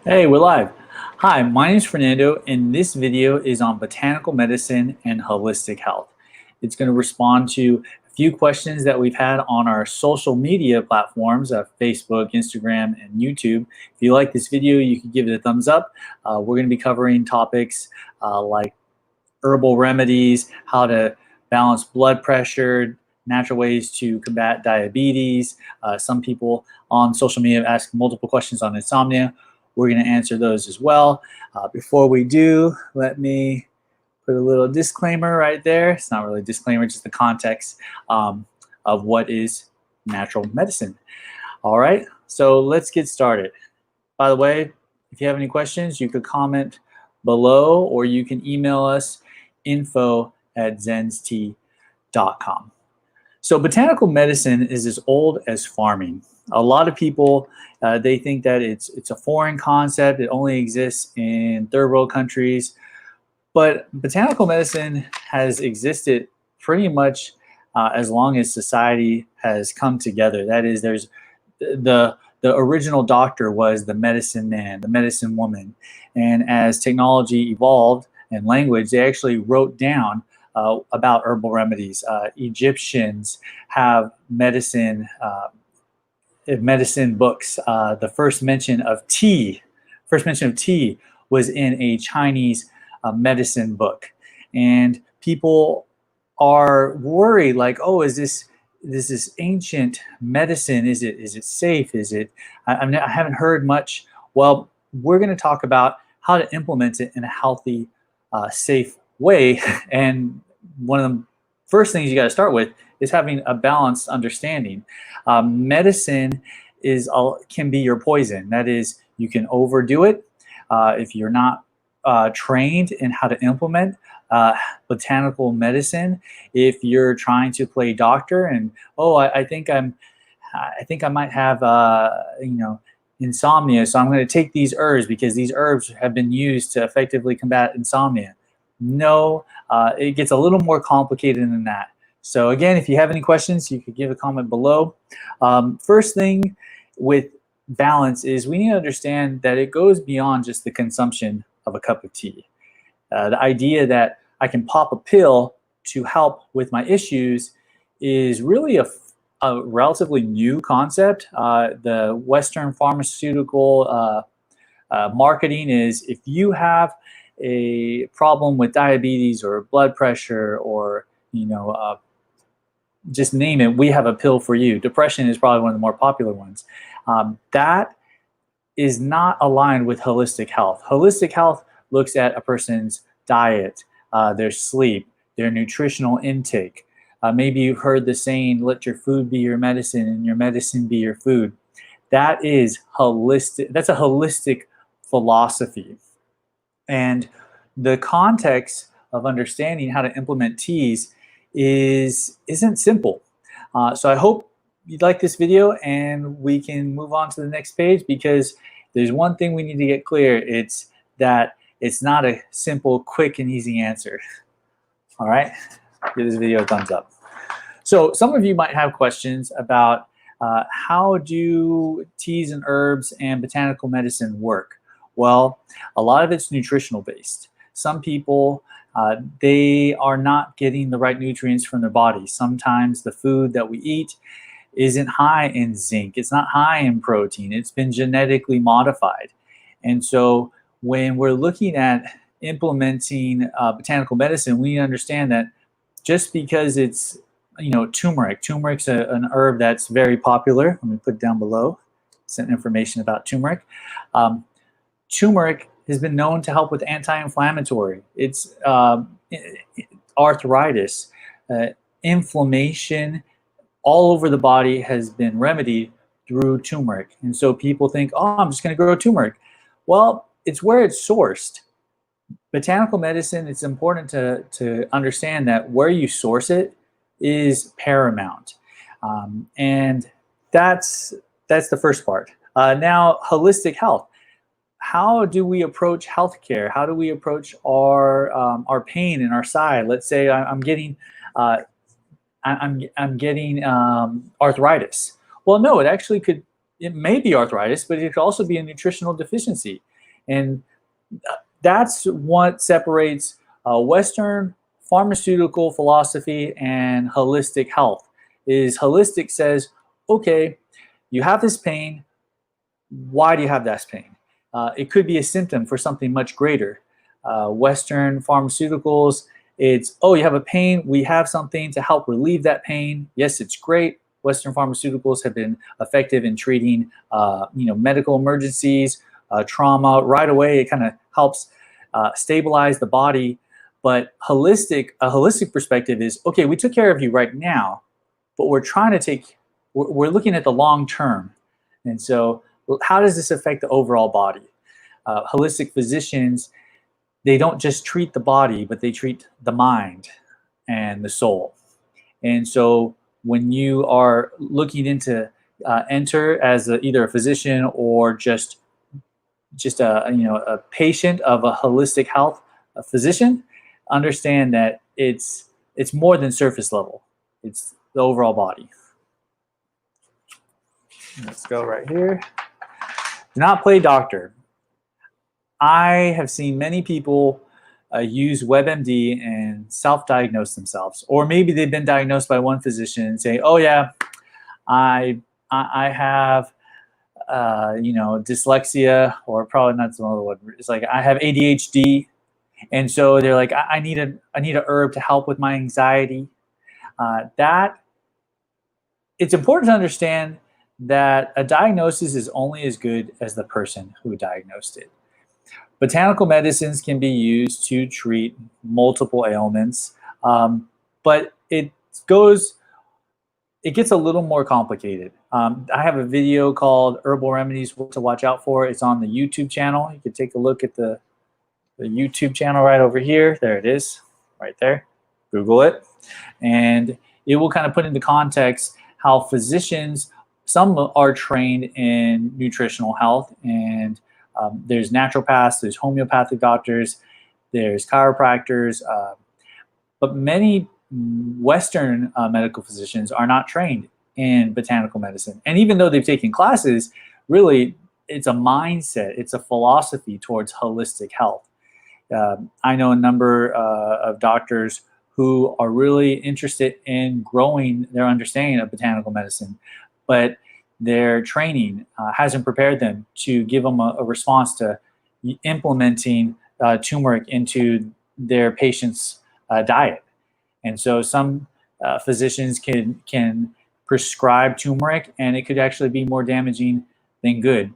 Hey, we're live. Hi, my name is Fernando, and this video is on botanical medicine and holistic health. It's going to respond to a few questions that we've had on our social media platforms, Facebook, Instagram, and YouTube. If you like this video, you can give it a thumbs up. We're going to be covering topics like herbal remedies, how to balance blood pressure, natural ways to combat diabetes. Some people on social media ask multiple questions on insomnia. We're going to answer those as well. Before we do, let me put a little disclaimer right there. It's not really a disclaimer, just the context of what is natural medicine. All right, so let's get started. By the way, if you have any questions, you could comment below or you can email us info@zenstea.com. So botanical medicine is as old as farming. A lot of people, they think that it's a foreign concept. It only exists in third world countries. But botanical medicine has existed pretty much as long as society has come together. That is, there's the original doctor was the medicine man, the medicine woman. And as technology evolved and language, they actually wrote down about herbal remedies. Egyptians have medicine books. The first mention of tea was in a Chinese medicine book, and people are worried, like, oh, is this ancient medicine? Is it safe? Is it? I haven't heard much. Well, we're going to talk about how to implement it in a healthy, safe way, and one of the first things you got to start with is having a balanced understanding. Medicine can be your poison. That is, you can overdo it if you're not trained in how to implement botanical medicine. If you're trying to play doctor and I think I might have insomnia, so I'm going to take these herbs because these herbs have been used to effectively combat insomnia. No, it gets a little more complicated than that. So again, if you have any questions, you could give a comment below. First thing with balance is we need to understand that it goes beyond just the consumption of a cup of tea. The idea that I can pop a pill to help with my issues is really a relatively new concept. The Western pharmaceutical marketing is if you have a problem with diabetes or blood pressure or just name it, we have a pill for you. Depression is probably one of the more popular ones. That is not aligned with holistic health. Holistic health looks at a person's diet, their sleep, their nutritional intake. Maybe you've heard the saying, let your food be your medicine and your medicine be your food. That is holistic. That's a holistic philosophy. And the context of understanding how to implement teas isn't simple. So I hope you like this video and we can move on to the next page, because there's one thing we need to get clear. It's that it's not a simple, quick, and easy answer. All right, give this video a thumbs up. So some of you might have questions about how do teas and herbs and botanical medicine work? Well, a lot of it's nutritional based. Some people, they are not getting the right nutrients from their body. Sometimes the food that we eat isn't high in zinc. It's not high in protein. It's been genetically modified. And so when we're looking at implementing botanical medicine, we need to understand that just because it's, turmeric's an herb that's very popular. Let me put it down below some information about turmeric. Turmeric has been known to help with anti-inflammatory. It's arthritis, inflammation all over the body has been remedied through turmeric. And so people think, oh, I'm just going to grow turmeric. Well, it's where it's sourced. Botanical medicine, it's important to understand that where you source it is paramount. And that's the first part. Now, holistic health. How do we approach healthcare? How do we approach our pain in our side? Let's say I'm getting arthritis. Well, no, it actually could it may be arthritis, but it could also be a nutritional deficiency. And that's what separates Western pharmaceutical philosophy and holistic health. Is holistic says, okay, you have this pain. Why do you have this pain? It could be a symptom for something much greater. Western pharmaceuticals, it's, oh, you have a pain, we have something to help relieve that pain. Yes, it's great. Western pharmaceuticals have been effective in treating medical emergencies, trauma right away. It kind of helps stabilize the body. But a holistic perspective is, okay, we took care of you right now, but we're looking at the long term. And so how does this affect the overall body? Holistic physicians, they don't just treat the body, but they treat the mind and the soul. And so when you are looking into enter as either a physician or just a patient of a holistic health a physician, understand that it's more than surface level. It's the overall body. Let's go right here. Do not play doctor. I have seen many people use WebMD and self-diagnose themselves, or maybe they've been diagnosed by one physician and say, "Oh yeah, I have dyslexia," or probably not some other one. It's like, I have ADHD, and so they're like, I need a herb to help with my anxiety." That it's important to understand that a diagnosis is only as good as the person who diagnosed it. Botanical medicines can be used to treat multiple ailments, but it gets a little more complicated. I have a video called Herbal Remedies, What to Watch Out For. It's on the YouTube channel. You can take a look at the YouTube channel right over here. There it is, right there. Google it. And it will kind of put into context how physicians, some are trained in nutritional health, and there's naturopaths, there's homeopathic doctors, there's chiropractors, but many Western medical physicians are not trained in botanical medicine. And even though they've taken classes, really it's a mindset, it's a philosophy towards holistic health. I know a number of doctors who are really interested in growing their understanding of botanical medicine, but their training hasn't prepared them to give them a response to implementing turmeric into their patient's diet. And so some physicians can prescribe turmeric, and it could actually be more damaging than good.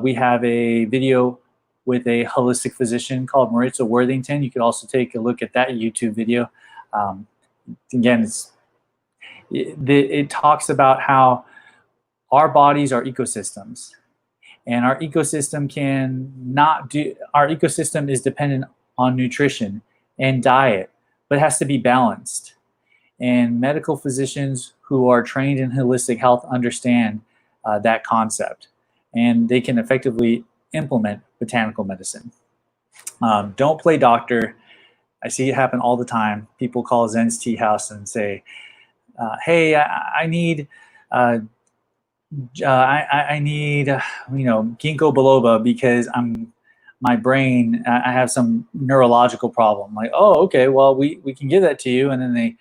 We have a video with a holistic physician called Maritza Worthington. You could also take a look at that YouTube video. Again, it talks about how our bodies are ecosystems, and our ecosystem our ecosystem is dependent on nutrition and diet, but it has to be balanced. And medical physicians who are trained in holistic health understand that concept, and they can effectively implement botanical medicine. Don't play doctor. I see it happen all the time. People call Zen's Tea House and say, "Hey, I need ginkgo biloba because my brain, I have some neurological problem." Like, "Oh, okay, well, we can give that to you." And then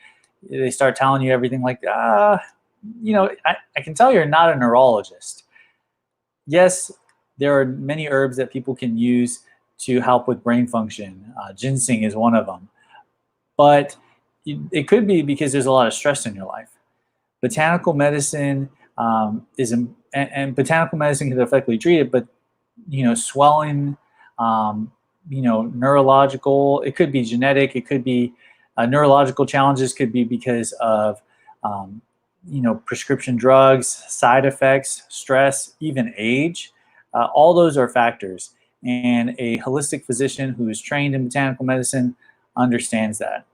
they start telling you everything like, I can tell you're not a neurologist. Yes, there are many herbs that people can use to help with brain function. Ginseng is one of them. But it could be because there's a lot of stress in your life. Botanical medicine and botanical medicine can effectively treat it, but swelling, neurological, it could be genetic, it could be neurological challenges, could be because of prescription drugs, side effects, stress, even age. All those are factors, and a holistic physician who is trained in botanical medicine understands that.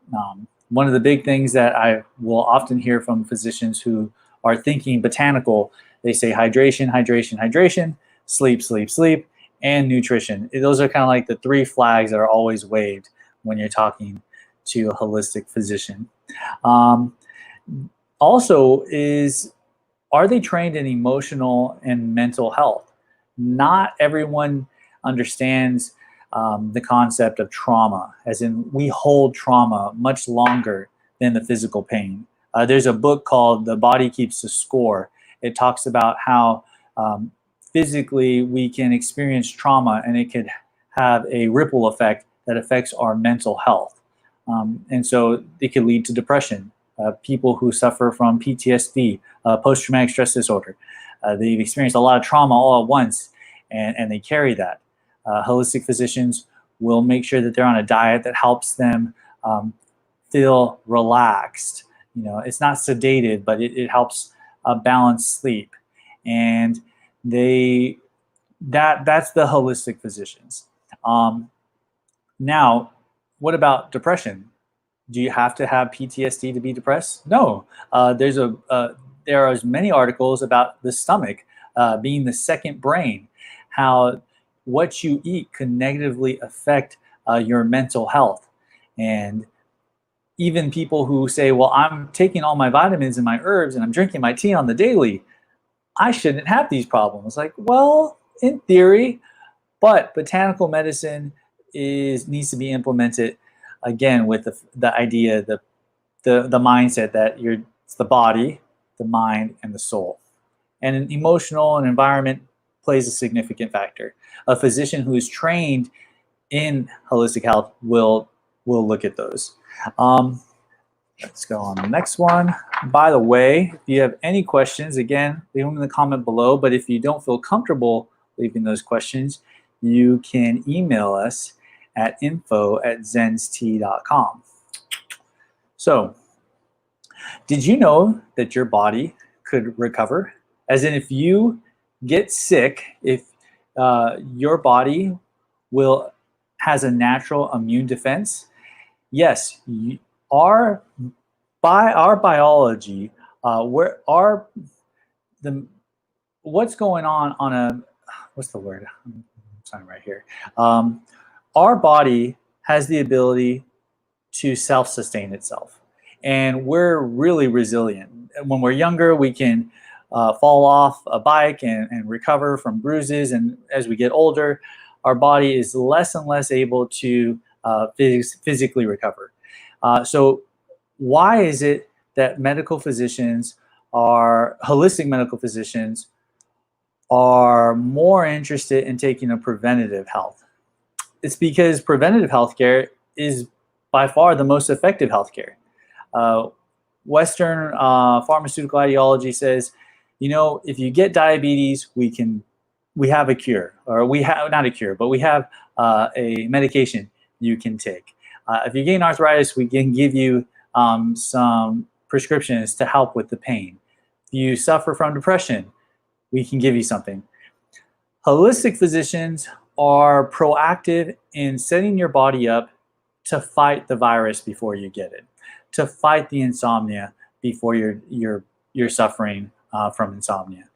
One of the big things that I will often hear from physicians who are thinking botanical, they say hydration, hydration, hydration, sleep, sleep, sleep, and nutrition. Those are kind of like the three flags that are always waved when you're talking to a holistic physician. Also is are they trained in emotional and mental health? Not everyone understands the concept of trauma, as in we hold trauma much longer than the physical pain. There's a book called The Body Keeps the Score. It talks about how physically we can experience trauma and it could have a ripple effect that affects our mental health. And so it could lead to depression. People who suffer from PTSD, post-traumatic stress disorder, they've experienced a lot of trauma all at once, and they carry that. Holistic physicians will make sure that they're on a diet that helps them feel relaxed. You know, it's not sedated, but it helps balance sleep. And that's the holistic physicians. Now, what about depression? Do you have to have PTSD to be depressed? No. There are many articles about the stomach being the second brain, how what you eat can negatively affect your mental health. And even people who say, well, I'm taking all my vitamins and my herbs and I'm drinking my tea on the daily, I shouldn't have these problems. Like, well, in theory, but botanical medicine needs to be implemented again with the idea, the mindset that it's the body, the mind, and the soul. And an emotional and environment plays a significant factor. A physician who is trained in holistic health will look at those. Let's go on the next one. By the way, if you have any questions, again, leave them in the comment below. But if you don't feel comfortable leaving those questions, you can email us at info@zenstea.com. So, did you know that your body could recover? As in, if you get sick, if your body has a natural immune defense, yes, our biology, what's going on a, what's the word? I'm sorry, right here. Our body has the ability to self-sustain itself, and we're really resilient. When we're younger, we can fall off a bike and recover from bruises, and as we get older, our body is less and less able to physically recover. So why is it that holistic medical physicians are more interested in taking a preventative health? It's because preventative healthcare is by far the most effective healthcare. Western pharmaceutical ideology says, you know, if you get diabetes, we have a cure, or we have not a cure, but we have a medication you can take. If you gain arthritis, we can give you some prescriptions to help with the pain. If you suffer from depression, we can give you something. Holistic physicians are proactive in setting your body up to fight the virus before you get it, to fight the insomnia before you're suffering from insomnia.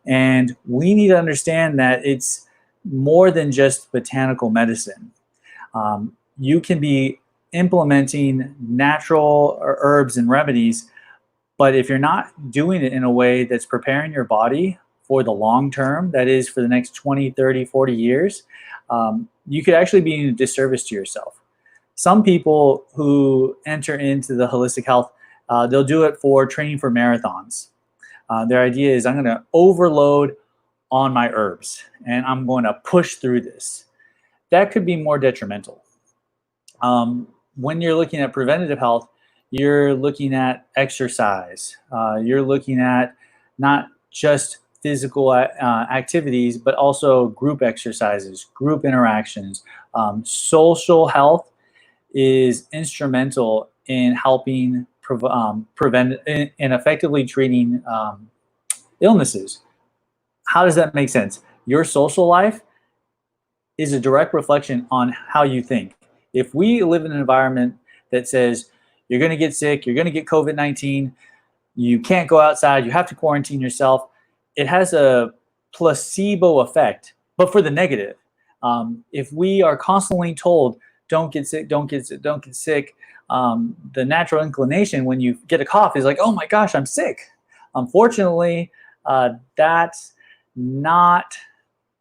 And we need to understand that it's more than just botanical medicine. You can be implementing natural herbs and remedies, but if you're not doing it in a way that's preparing your body for the long term, that is for the next 20, 30, 40 years, you could actually be doing a disservice to yourself. Some people who enter into the holistic health, they'll do it for training for marathons. Their idea is, I'm going to overload on my herbs and I'm going to push through this. That could be more detrimental. When you're looking at preventative health, you're looking at exercise. You're looking at not just physical activities, but also group exercises, group interactions. Social health is instrumental in helping prevent and effectively treating illnesses. How does that make sense? Your social life is a direct reflection on how you think. If we live in an environment that says you're going to get sick, you're going to get COVID-19, you can't go outside, you have to quarantine yourself, it has a placebo effect, but for the negative. If we are constantly told, don't get sick, don't get sick, don't get sick, the natural inclination when you get a cough is like, oh my gosh, I'm sick. Unfortunately, That's not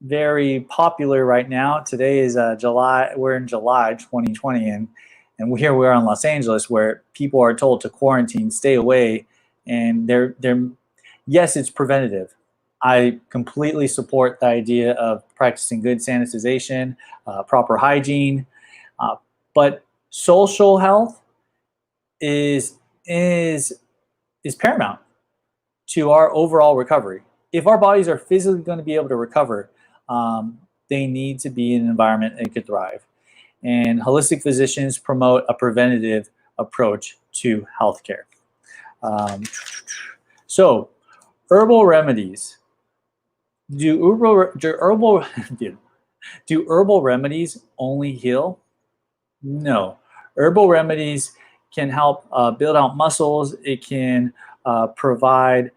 very popular right now. Today is July. We're in July 2020, and here we are in Los Angeles, where people are told to quarantine, stay away, and they're yes, it's preventative. I completely support the idea of practicing good sanitization, proper hygiene, but social health is is paramount to our overall recovery. If our bodies are physically going to be able to recover, they need to be in an environment that could thrive. And holistic physicians promote a preventative approach to healthcare. So, herbal remedies. Do herbal remedies only heal? No. Herbal remedies can help build out muscles. It can provide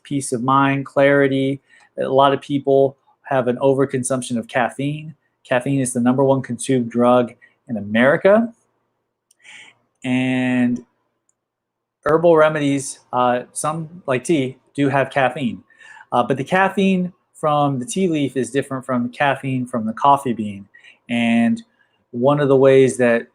peace of mind, clarity. A lot of people have an overconsumption of caffeine. Caffeine is the #1 consumed drug in America. And herbal remedies, some like tea, do have caffeine. But the caffeine from the tea leaf is different from the caffeine from the coffee bean. And one of the ways that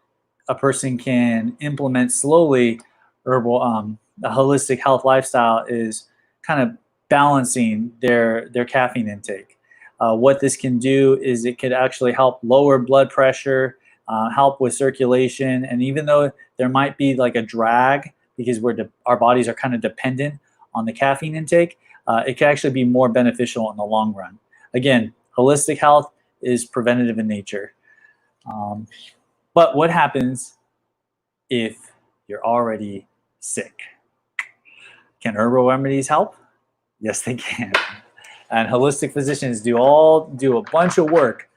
a person can implement slowly a holistic health lifestyle is kind of balancing their caffeine intake. What this can do is it could actually help lower blood pressure, help with circulation, and even though there might be like a drag because our bodies are kind of dependent on the caffeine intake, it can actually be more beneficial in the long run. Again, holistic health is preventative in nature. But what happens if you're already sick? Can herbal remedies help? Yes, they can. And holistic physicians do a bunch of work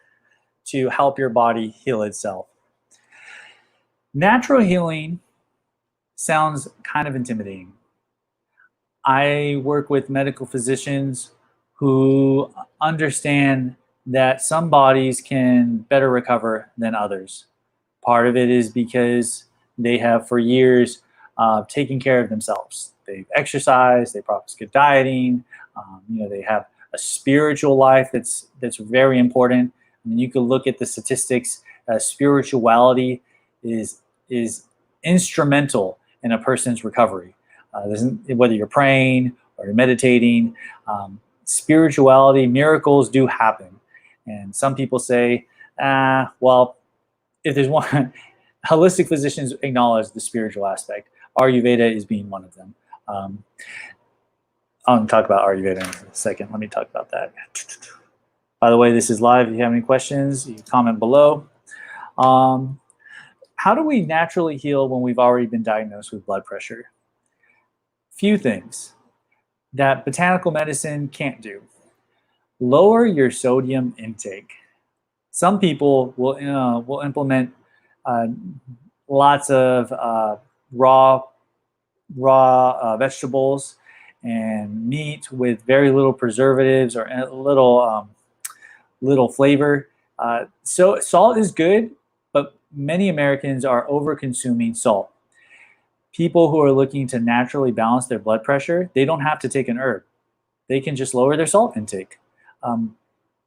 to help your body heal itself. Natural healing sounds kind of intimidating. I work with medical physicians who understand that some bodies can better recover than others. Part of it is because they have for years taken care of themselves. They've exercised, they practice good dieting, they have a spiritual life that's very important. I mean, you could look at the statistics. Spirituality is instrumental in a person's recovery. Whether you're praying or you're meditating, spirituality, miracles do happen. And some people say, well, if there's one, holistic physicians acknowledge the spiritual aspect. Ayurveda is being one of them. I'll talk about Ayurveda in a second. Let me talk about that. By the way, this is live. If you have any questions, you can comment below. How do we naturally heal when we've already been diagnosed with blood pressure? Few things that botanical medicine can't do. Lower your sodium intake. Some people will implement lots of raw vegetables and meat with very little preservatives or little flavor. So salt is good, but many Americans are over-consuming salt. People who are looking to naturally balance their blood pressure, they don't have to take an herb. They can just lower their salt intake.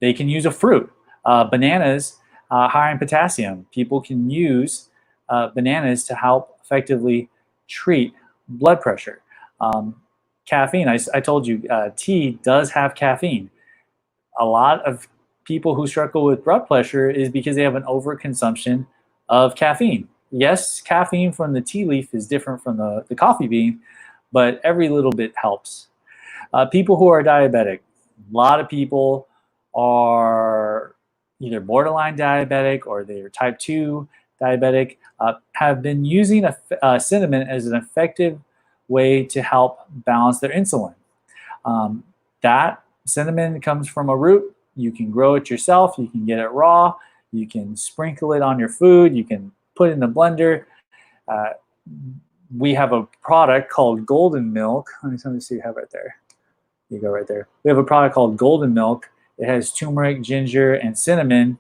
They can use a fruit. Bananas, high in potassium. People can use bananas to help effectively treat blood pressure. Caffeine, I told you, tea does have caffeine. A lot of people who struggle with blood pressure is because they have an overconsumption of caffeine. Yes, caffeine from the tea leaf is different from the coffee bean, but every little bit helps. People who are diabetic, a lot of people are either borderline diabetic or they're type 2 diabetic, have been using cinnamon as an effective way to help balance their insulin. That cinnamon comes from a root. You can grow it yourself. You can get it raw. You can sprinkle it on your food. You can put it in a blender. We have a product called Golden Milk. Let me see what you have right there. You go right there. We have a product called Golden Milk. It has turmeric, ginger, and cinnamon.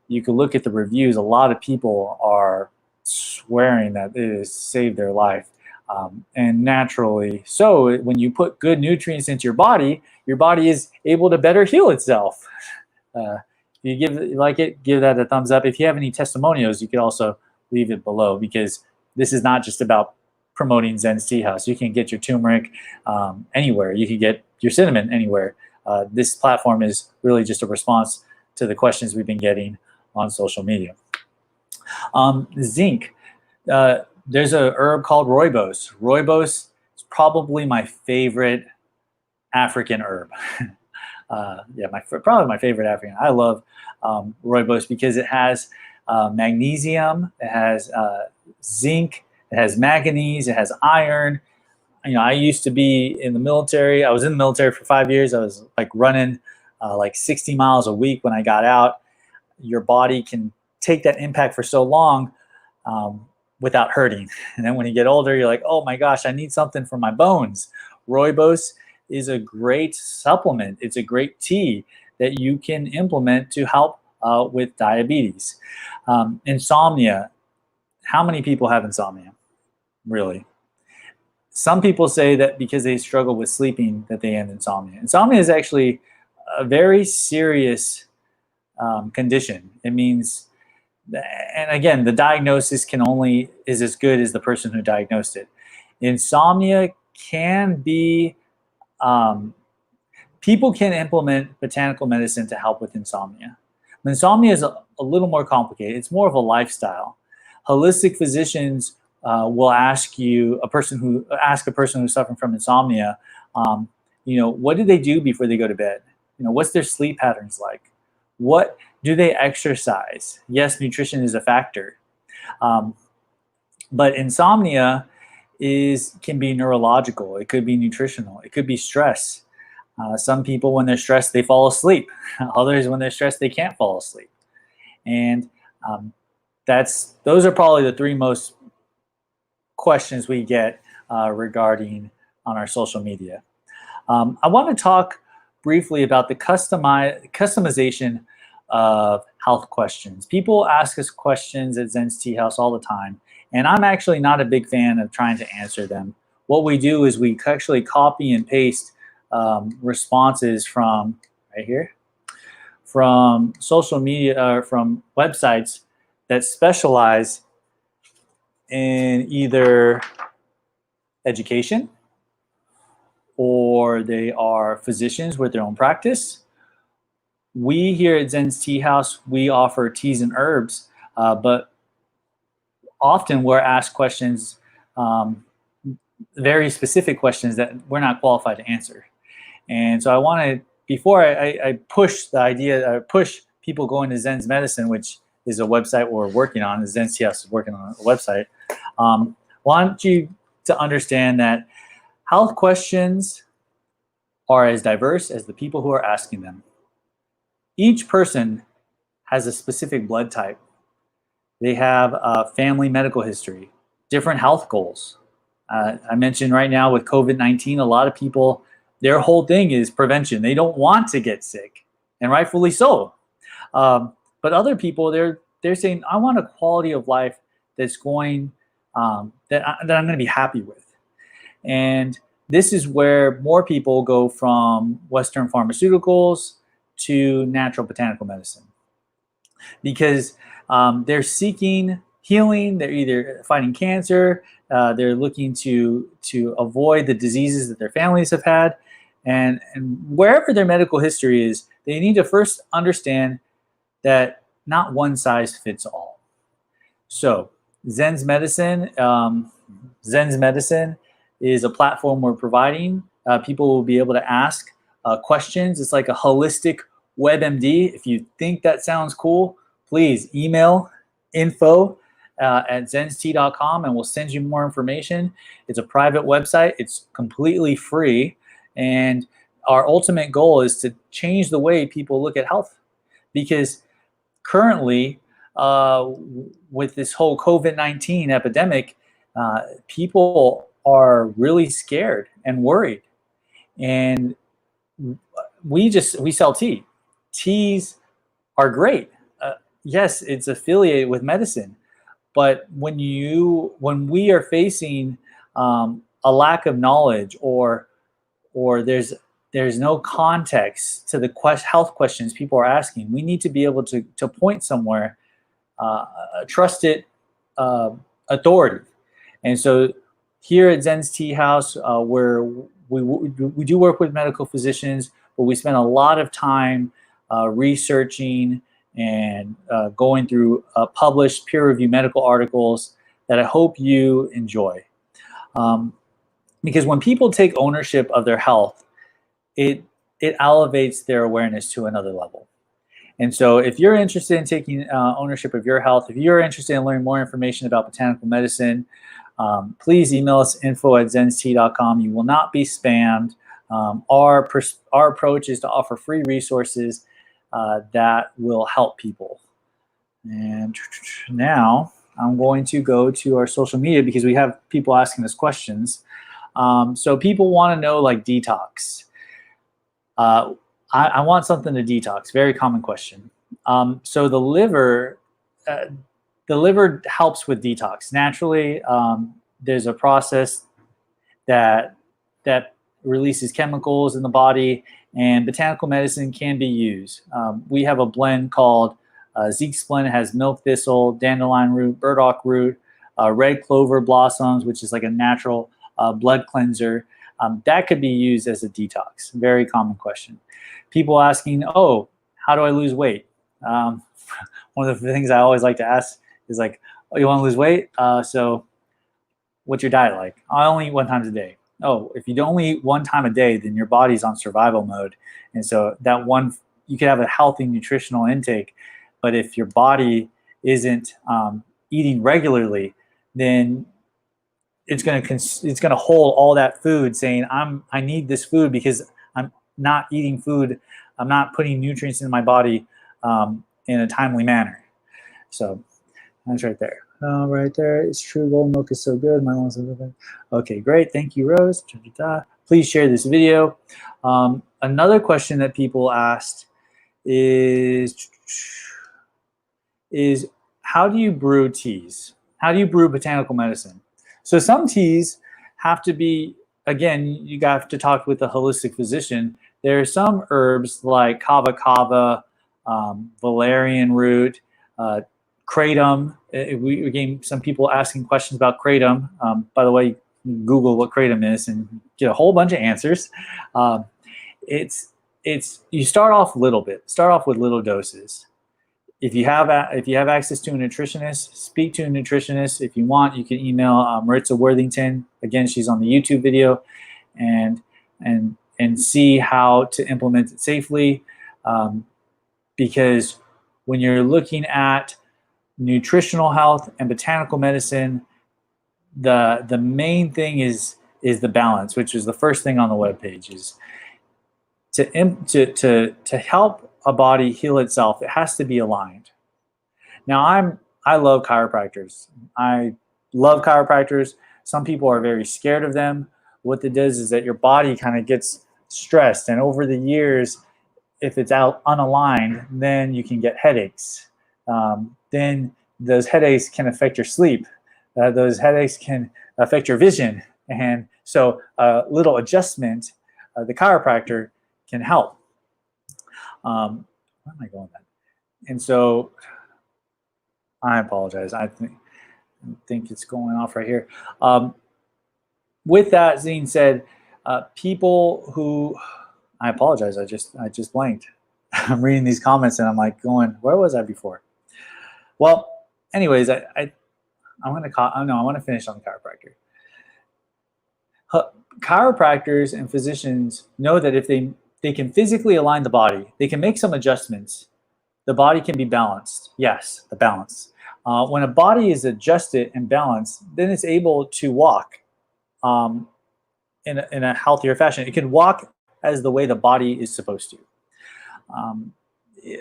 You can look at the reviews. A lot of people are swearing that it has saved their life. And naturally, so when you put good nutrients into your body is able to better heal itself. If you like it, give that a thumbs up. If you have any testimonials, you could also leave it below, because this is not just about promoting Zen's Tea House. You can get your turmeric anywhere. You can get your cinnamon anywhere. This platform is really just a response to the questions we've been getting on social media. Zinc. There's a herb called Rooibos. Rooibos is probably my favorite African herb. Probably my favorite African. I love Rooibos because it has magnesium, it has zinc, it has manganese, it has iron. I used to be in the military. I was in the military for 5 years. I was like running like 60 miles a week when I got out. Your body can take that impact for so long without hurting. And then when you get older, you're like, oh my gosh, I need something for my bones. Rooibos is a great supplement. It's a great tea that you can implement to help with diabetes. Insomnia. How many people have insomnia? Really? Some people say that because they struggle with sleeping that they have insomnia. Insomnia is actually a very serious condition. It means, and again, the diagnosis is as good as the person who diagnosed it. Insomnia can be, people can implement botanical medicine to help with insomnia. Insomnia is a little more complicated. It's more of a lifestyle. Holistic physicians will ask a person who's suffering from insomnia, what do they do before they go to bed? What's their sleep patterns like? What do they exercise? Yes, nutrition is a factor, but insomnia can be neurological. It could be nutritional. It could be stress. Some people, when they're stressed, they fall asleep. Others, when they're stressed, they can't fall asleep. And those are probably the three most questions we get regarding on our social media. I want to talk briefly about the customization of health questions. People ask us questions at Zen's Tea House all the time, and I'm actually not a big fan of trying to answer them. What we do is we actually copy and paste responses from right here, from social media, or from websites that specialize in either education, or they are physicians with their own practice. We here at Zen's Tea House, we offer teas and herbs, but often we're asked questions, very specific questions that we're not qualified to answer. And so I want to, before I push the idea, push people going to Zen's Medicine, which is a website we're working on, Zen's Tea House is working on a website, want you to understand that health questions are as diverse as the people who are asking them. Each person has a specific blood type. They have a family medical history, different health goals. I mentioned right now with COVID-19, a lot of people, their whole thing is prevention. They don't want to get sick, and rightfully so. But other people, they're saying, I want a quality of life that's going, that I'm going to be happy with. And this is where more people go from Western pharmaceuticals to natural botanical medicine, because they're seeking healing. They're either fighting cancer, they're looking to avoid the diseases that their families have had, and wherever their medical history is, they need to first understand that not one size fits all. So Zen's Medicine is a platform we're providing. People will be able to ask questions. It's like a holistic WebMD. If you think that sounds cool, please email info@zenstea.com and we'll send you more information. It's a private website. It's completely free. And our ultimate goal is to change the way people look at health. Because currently, with this whole COVID-19 epidemic, people are really scared and worried. And we sell tea. Teas are great. Yes, it's affiliated with medicine, but when we are facing a lack of knowledge, or there's no context to the health questions people are asking, we need to be able to point somewhere, a trusted authority. And so here at Zen's Tea House, where we do work with medical physicians, but we spend a lot of time researching and going through published peer-reviewed medical articles that I hope you enjoy. Because when people take ownership of their health, it elevates their awareness to another level. And so if you're interested in taking ownership of your health, if you're interested in learning more information about botanical medicine, please email us info@zenstea.com. You will not be spammed. Our approach is to offer free resources that will help people. And now I'm going to go to our social media because we have people asking us questions. So people want to know, like, detox. I want something to detox. Very common question. So the liver helps with detox naturally. There's a process that releases chemicals in the body, and botanical medicine can be used. We have a blend called Zeke's blend. It has milk thistle, dandelion root, burdock root, red clover blossoms, which is like a natural blood cleanser. That could be used as a detox. Very common question. People asking, oh, how do I lose weight? One of the things I always like to ask is like, oh, you want to lose weight? So what's your diet like? I only eat 1 time a day. Oh, if you only eat 1 time a day, then your body's on survival mode. And so that one, you could have a healthy nutritional intake, but if your body isn't eating regularly, then it's going to hold all that food, saying I need this food because I'm not eating food. I'm not putting nutrients in my body in a timely manner. So that's right there. Right there. It's true. Golden milk is so good. My lungs are living. Okay, great. Thank you, Rose. Please share this video. Another question that people asked is how do you brew teas? How do you brew botanical medicine? So some teas have to be, again, you have to talk with a holistic physician. There are some herbs like kava kava, valerian root, kratom. Again, some people asking questions about kratom. By the way, Google what kratom is and get a whole bunch of answers. You start off a little bit. Start off with little doses. If you have access to a nutritionist, speak to a nutritionist. If you want, you can email Maritza Worthington. Again, she's on the YouTube video, and see how to implement it safely. Because when you're looking at nutritional health and botanical medicine, the main thing is the balance, which is the first thing on the webpage. Is to help a body heal itself, it has to be aligned. Now, I love chiropractors. I love chiropractors. Some people are very scared of them. What it does is that your body kind of gets stressed, and over the years, if it's out unaligned, then you can get headaches. Then those headaches can affect your sleep. Those headaches can affect your vision. And so a little adjustment, the chiropractor can help. Where am I going then? And so I apologize. I think it's going off right here. With that, Zine said, people who, I apologize. I just blanked. I'm reading these comments and I'm like going, where was I before? Well, anyways, I want to finish on the chiropractor. Chiropractors and physicians know that if they can physically align the body, they can make some adjustments. The body can be balanced. Yes, the balance. When a body is adjusted and balanced, then it's able to walk in a healthier fashion. It can walk as the way the body is supposed to.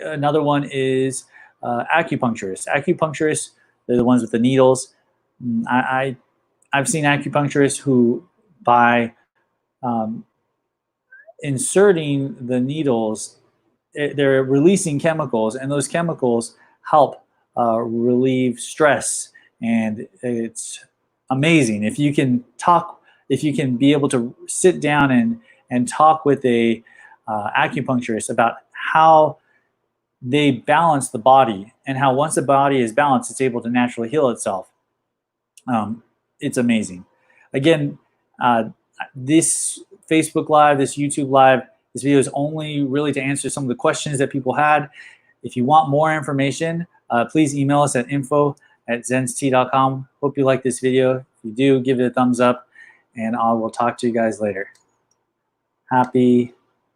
Another one is acupuncturists. Acupuncturists, they're the ones with the needles. I've seen acupuncturists who, by inserting the needles, they're releasing chemicals, and those chemicals help relieve stress, and it's amazing. If you can talk, if you can be able to sit down and talk with a acupuncturist about how they balance the body and how once the body is balanced, it's able to naturally heal itself. It's amazing. Again, this Facebook Live, this YouTube Live, this video is only really to answer some of the questions that people had. If you want more information, please email us at info@zenstea.com. Hope you like this video. If you do, give it a thumbs up, and I will talk to you guys later. Happy